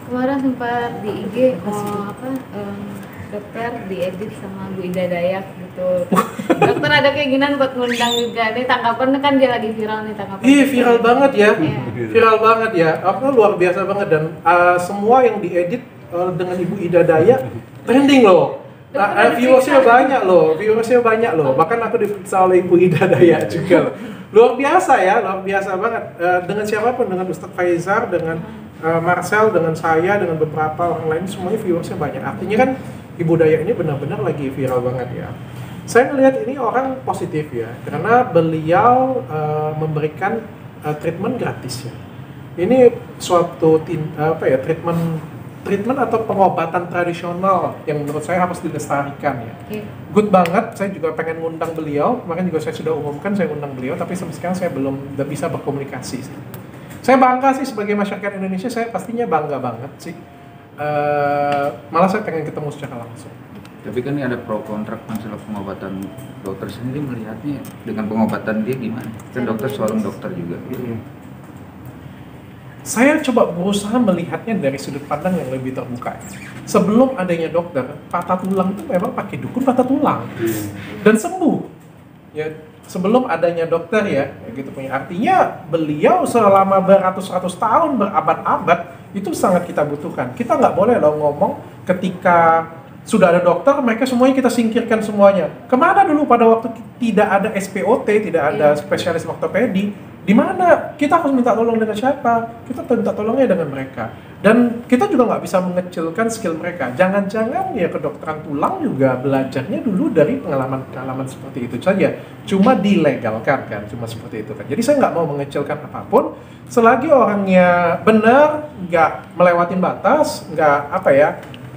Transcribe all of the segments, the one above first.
kemarin sempat di IG dokter diedit sama Bu Ida Dayak gitu. Dokter ada keinginan buat ngundang juga. Nih tanggapannya kan dia lagi viral nih tanggapan. Ih, viral banget ya. Iya. Viral banget ya. Apa luar biasa banget dan semua yang diedit dengan Ibu Ida Dayak trending loh. Viewersnya banyak loh. Bahkan aku diperiksa oleh Ibu Ida Dayak juga. Luar biasa ya, luar biasa banget. Dengan siapapun, dengan Ustadz Faizar, dengan Marcel, dengan saya, dengan beberapa orang lain, semuanya viewersnya banyak. Artinya kan Ibu Dayak ini benar-benar lagi viral banget ya. Saya melihat ini orang positif ya, karena beliau memberikan treatment gratis ya. Ini suatu treatment atau pengobatan tradisional yang menurut saya harus dilestarikan ya. Good banget, saya juga pengen ngundang beliau. Kemarin juga saya sudah umumkan saya undang beliau, tapi sampai sekarang saya belum bisa berkomunikasi sih. Saya bangga sih sebagai masyarakat Indonesia, saya pastinya bangga banget sih. Malah saya pengen ketemu secara langsung. Tapi kan ini ada pro kontra masalah pengobatan. Dokter sendiri melihatnya dengan pengobatan dia gimana? Kan dokter seorang dokter juga. Saya coba berusaha melihatnya dari sudut pandang yang lebih terbuka. Sebelum adanya dokter, patah tulang itu memang pakai dukun patah tulang dan sembuh. Ya, sebelum adanya dokter ya gitu punya. Artinya beliau selama beratus-ratus tahun, berabad-abad itu sangat kita butuhkan. Kita nggak boleh loh ngomong ketika sudah ada dokter, mereka semuanya kita singkirkan semuanya. Kemana dulu pada waktu tidak ada SPOT, tidak ada spesialis ortopedi? Di mana? Kita harus minta tolong dengan siapa? Kita minta tolongnya dengan mereka. Dan kita juga nggak bisa mengecilkan skill mereka. Jangan-jangan ya kedokteran tulang juga belajarnya dulu dari pengalaman seperti itu saja. Cuma dilegalkan kan, cuma seperti itu kan. Jadi saya nggak mau mengecilkan apapun. Selagi orangnya benar, nggak melewatin batas,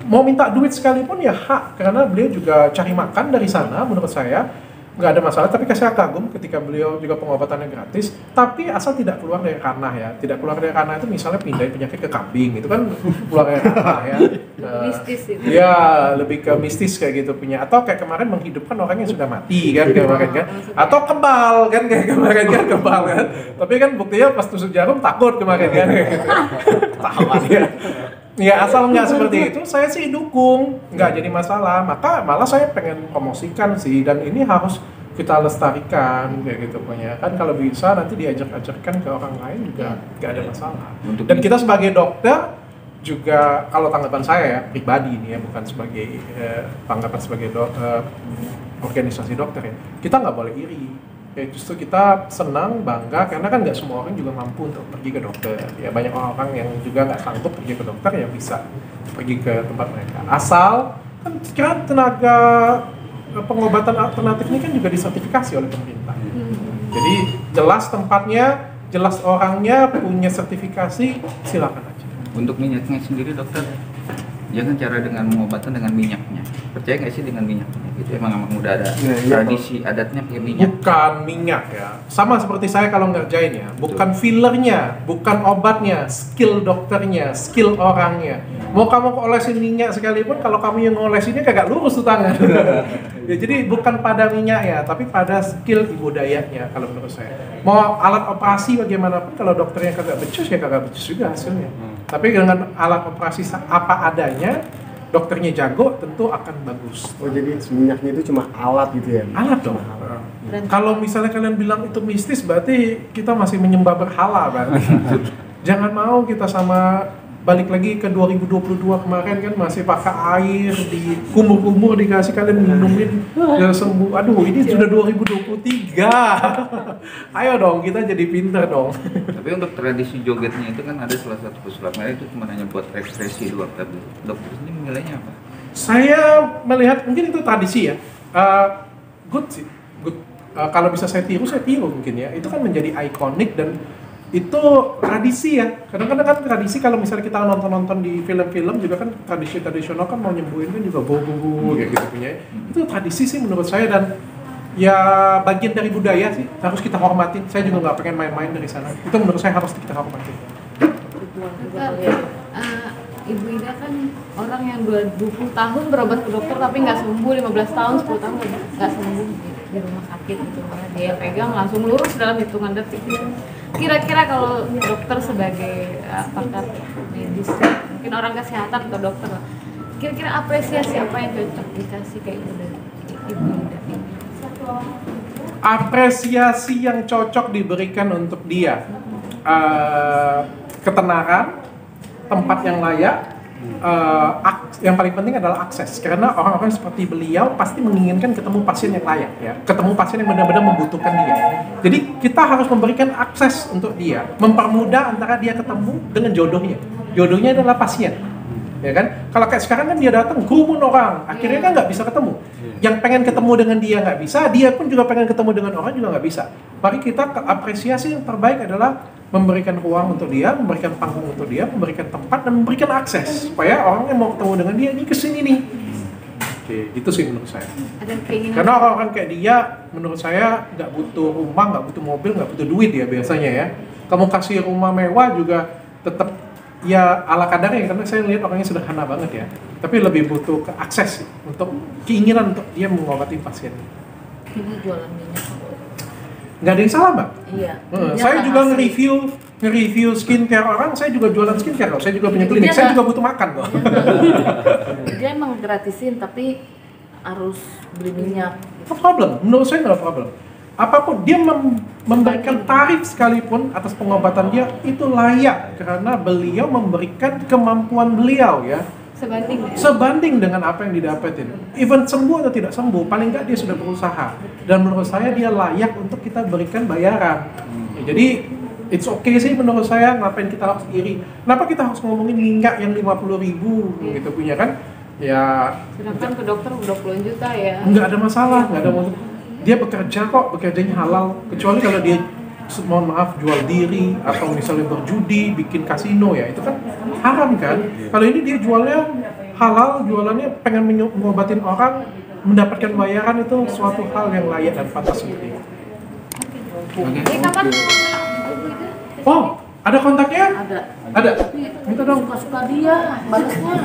mau minta duit sekalipun ya hak, karena beliau juga cari makan dari sana menurut saya. Nggak ada masalah, tapi saya kagum ketika beliau juga pengobatannya gratis, tapi asal tidak keluar dari ranah ya. Tidak keluar dari ranah itu misalnya pindahin penyakit ke kambing, itu kan keluar dari ranah ya. Mistis itu. Ya, lebih ke mistis kayak gitu punya. Atau kayak kemarin menghidupkan orang yang sudah mati kan kemarin kan. Atau kebal kan kayak kemarin kan kebal kan. Tapi kan buktinya pas tusuk jarum takut kemarin kan kayak gitu. Tahu ya. Ya asal nggak seperti itu, saya sih dukung, nggak jadi masalah. Maka malah saya pengen promosikan sih, dan ini harus kita lestarikan kayak gitu punya. Kan kalau bisa nanti diajarkan ke orang lain juga nggak ada masalah. Dan kita sebagai dokter juga, kalau tanggapan saya ya pribadi ini ya, bukan sebagai tanggapan sebagai organisasi dokter ya, kita nggak boleh iri. Ya justru kita senang, bangga, karena kan nggak semua orang juga mampu untuk pergi ke dokter. Ya banyak orang yang juga nggak sanggup pergi ke dokter, ya bisa pergi ke tempat mereka. Asal kan sekarang tenaga pengobatan alternatif ini kan juga disertifikasi oleh pemerintah. Jadi jelas tempatnya, jelas orangnya, punya sertifikasi, silakan aja. Untuk minyaknya sendiri dokter, jangan cara dengan pengobatan dengan minyaknya. Percaya nggak sih dengan minyaknya? Gitu emang udah ada tradisi adatnya pakai minyak. Bukan minyak ya, sama seperti saya kalau ngerjain ya, bukan fillernya, bukan obatnya, skill dokternya, skill orangnya. Mau kamu olesin minyak sekalipun, kalau kamu yang ngolesinnya kagak lurus tuh tangan. Ya, jadi bukan pada minyak ya, tapi pada skill Ibu Dayaknya kalau menurut saya. Mau alat operasi bagaimanapun, kalau dokternya kagak becus ya kagak becus juga hasilnya. Tapi dengan alat operasi apa adanya, dokternya jago, tentu akan bagus. Oh jadi minyaknya itu cuma alat gitu ya? Alat dong. Kalau misalnya kalian bilang itu mistis, berarti kita masih menyembah berhala berarti. Jangan mau kita sama balik lagi ke 2022 kemarin kan masih pakai air di kumur-kumur dikasih kalian minumin ya sembuh. Aduh ini sudah 2023. Ayo dong kita jadi pinter dong. Tapi untuk tradisi jogetnya itu kan ada salah satu pesulapnya itu cuma hanya buat ekspresi doang. Tapi dokter ini menilainya apa? Saya melihat mungkin itu tradisi ya. Good sih, good. Kalau bisa saya tiru mungkin ya. Itu kan menjadi ikonik dan itu tradisi ya. Kadang-kadang kan tradisi kalau misalnya kita nonton di film-film juga kan tradisi tradisional kan mau nyembuhin kan juga bobo kayak gitu punya. Itu tradisi sih menurut saya dan ya bagian dari budaya sih harus kita hormatin. Saya juga nggak pengen main-main dari sana. Itu menurut saya harus kita hormatin. Ibu Ida kan orang yang 20 tahun berobat ke dokter tapi nggak sembuh, 15 tahun, 10 tahun nggak sembuh. di rumah sakit gitu, karena dia yang pegang langsung lurus dalam hitungan detik. Kira-kira kalau dokter sebagai pakar medis, mungkin orang kesehatan atau dokter, kira-kira apresiasi apa yang cocok dikasih kayak ibu dari ibu Ida ini? Apresiasi yang cocok diberikan untuk dia, ketenaran, tempat yang layak, yang paling penting adalah akses, karena orang-orang seperti beliau pasti menginginkan ketemu pasien yang layak, ya, ketemu pasien yang benar-benar membutuhkan dia. Jadi kita harus memberikan akses untuk dia, mempermudah antara dia ketemu dengan jodohnya. Jodohnya adalah pasien, ya kan? Kalau kayak sekarang kan dia datang gumun orang, akhirnya kan nggak bisa ketemu. Yang pengen ketemu dengan dia nggak bisa, dia pun juga pengen ketemu dengan orang juga nggak bisa. Mari kita apresiasi yang terbaik adalah memberikan ruang untuk dia, memberikan panggung untuk dia, memberikan tempat, dan memberikan akses supaya orang yang mau ketemu dengan dia ini kesini nih. Oke, itu sih menurut saya. Ada keinginan. Karena orang-orang kayak dia, menurut saya nggak butuh rumah, nggak butuh mobil, nggak butuh duit ya biasanya ya. Kamu kasih rumah mewah juga tetap ya ala kadarnya, karena saya lihat orangnya sederhana banget ya. Tapi lebih butuh ke akses sih, untuk keinginan untuk dia mengobati pasien. Ibu jualan minyak. Nggak ada yang salah, Mbak. Iya. Saya juga nge-review skincare orang, saya juga jualan skincare kok. Saya juga punya klinik, Dia saya nggak- juga butuh makan kok. Dia emang gratisin tapi harus beli minyak. No problem, menurut saya nggak problem. Apapun, dia memberikan tarif sekalipun atas pengobatan dia, itu layak karena beliau memberikan kemampuan beliau ya. Sebanding dengan apa yang didapetin. Even sembuh atau tidak sembuh, paling nggak dia sudah berusaha. Dan menurut saya dia layak untuk kita berikan bayaran. Ya, jadi it's okay sih menurut saya, ngapain kita harus iri. Kenapa kita harus ngomongin minyak yang 50.000 gitu punya kan? Ya, Sedangkan ke dokter udah puluhan juta ya. nggak ada masalah, nggak ada masalah. Dia bekerja kok, bekerjanya halal. Kecuali kalau dia, mohon maaf, jual diri atau misalnya berjudi, bikin kasino ya, itu kan haram kan. Kalau ini dia jualnya halal, jualannya pengen mengobatin orang, mendapatkan bayaran, itu suatu hal yang layak dan pantas seperti itu. Jadi kapan? Oh, ada kontaknya? Ada. Ada. Tapi Minta dong. suka-suka dia balasnya.